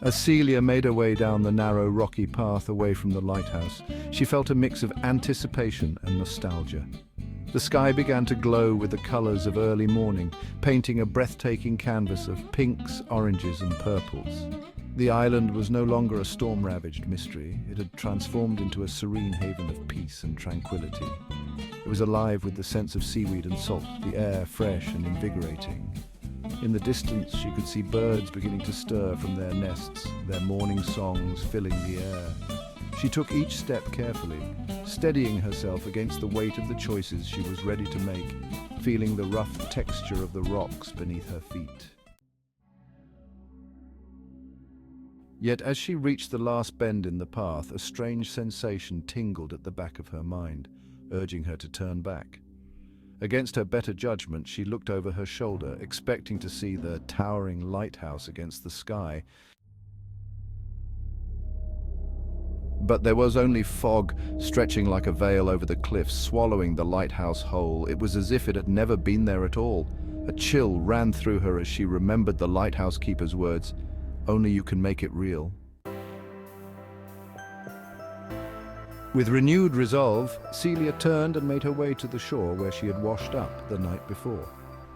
As Celia made her way down the narrow, rocky path away from the lighthouse, she felt a mix of anticipation and nostalgia. The sky began to glow with the colors of early morning, painting a breathtaking canvas of pinks, oranges, and purples. The island was no longer a storm-ravaged mystery. It had transformed into a serene haven of peace and tranquility. It was alive with the sense of seaweed and salt, the air fresh and invigorating. In the distance, she could see birds beginning to stir from their nests, their morning songs filling the air. She took each step carefully, steadying herself against the weight of the choices she was ready to make, feeling the rough texture of the rocks beneath her feet. Yet as she reached the last bend in the path, a strange sensation tingled at the back of her mind, urging her to turn back. Against her better judgment, she looked over her shoulder, expecting to see the towering lighthouse against the sky. But there was only fog stretching like a veil over the cliffs, swallowing the lighthouse whole. It was as if it had never been there at all. A chill ran through her as she remembered the lighthouse keeper's words, "Only you can make it real." With renewed resolve, Celia turned and made her way to the shore where she had washed up the night before.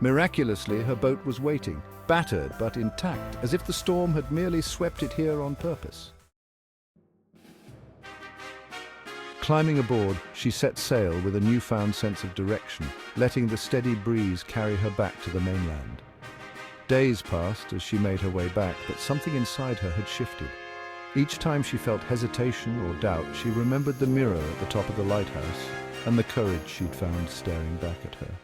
Miraculously, her boat was waiting, battered but intact, as if the storm had merely swept it here on purpose. Climbing aboard, she set sail with a newfound sense of direction, letting the steady breeze carry her back to the mainland. Days passed as she made her way back, but something inside her had shifted. Each time she felt hesitation or doubt, she remembered the mirror at the top of the lighthouse and the courage she'd found staring back at her.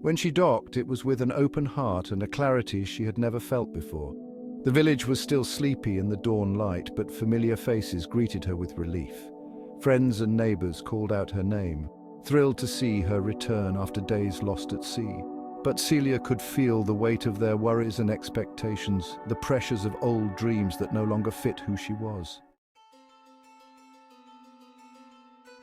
When she docked, it was with an open heart and a clarity she had never felt before. The village was still sleepy in the dawn light, but familiar faces greeted her with relief. Friends and neighbors called out her name, thrilled to see her return after days lost at sea. But Celia could feel the weight of their worries and expectations, the pressures of old dreams that no longer fit who she was.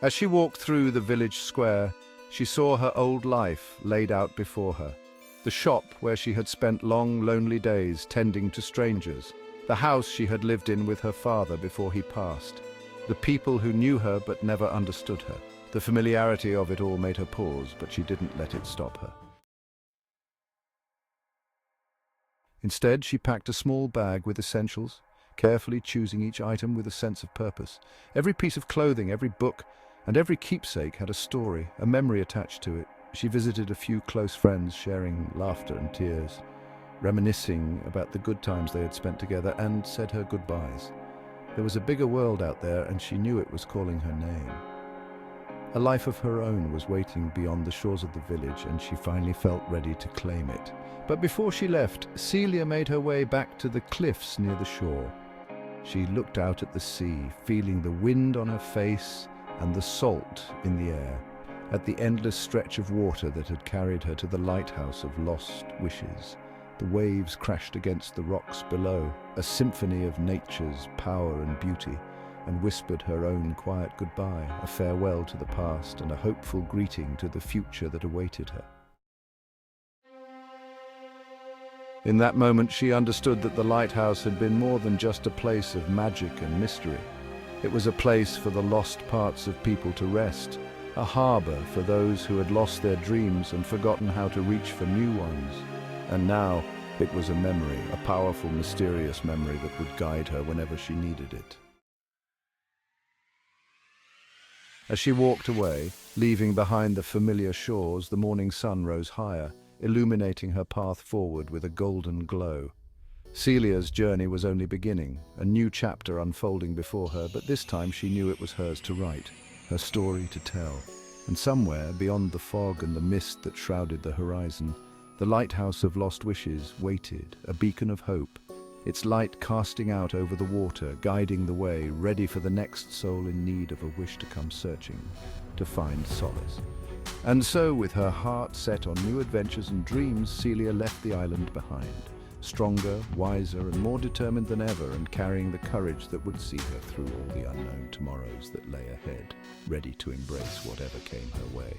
As she walked through the village square, she saw her old life laid out before her. The shop where she had spent long, lonely days tending to strangers, the house she had lived in with her father before he passed, the people who knew her but never understood her. The familiarity of it all made her pause, but she didn't let it stop her. Instead, she packed a small bag with essentials, carefully choosing each item with a sense of purpose. Every piece of clothing, every book, and every keepsake had a story, a memory attached to it. She visited a few close friends, sharing laughter and tears, reminiscing about the good times they had spent together, and said her goodbyes. There was a bigger world out there, and she knew it was calling her name. A life of her own was waiting beyond the shores of the village, and she finally felt ready to claim it. But before she left, Celia made her way back to the cliffs near the shore. She looked out at the sea, feeling the wind on her face and the salt in the air, at the endless stretch of water that had carried her to the lighthouse of lost wishes. The waves crashed against the rocks below, a symphony of nature's power and beauty, and whispered her own quiet goodbye, a farewell to the past and a hopeful greeting to the future that awaited her. In that moment, she understood that the lighthouse had been more than just a place of magic and mystery. It was a place for the lost parts of people to rest, a harbor for those who had lost their dreams and forgotten how to reach for new ones. And now it was a memory, a powerful, mysterious memory that would guide her whenever she needed it. As she walked away, leaving behind the familiar shores, the morning sun rose higher, illuminating her path forward with a golden glow. Celia's journey was only beginning, a new chapter unfolding before her, but this time she knew it was hers to write, her story to tell. And somewhere, beyond the fog and the mist that shrouded the horizon, the lighthouse of lost wishes waited, a beacon of hope, its light casting out over the water, guiding the way, ready for the next soul in need of a wish to come searching, to find solace. And so, with her heart set on new adventures and dreams, Celia left the island behind, stronger, wiser, and more determined than ever, and carrying the courage that would see her through all the unknown tomorrows that lay ahead, ready to embrace whatever came her way.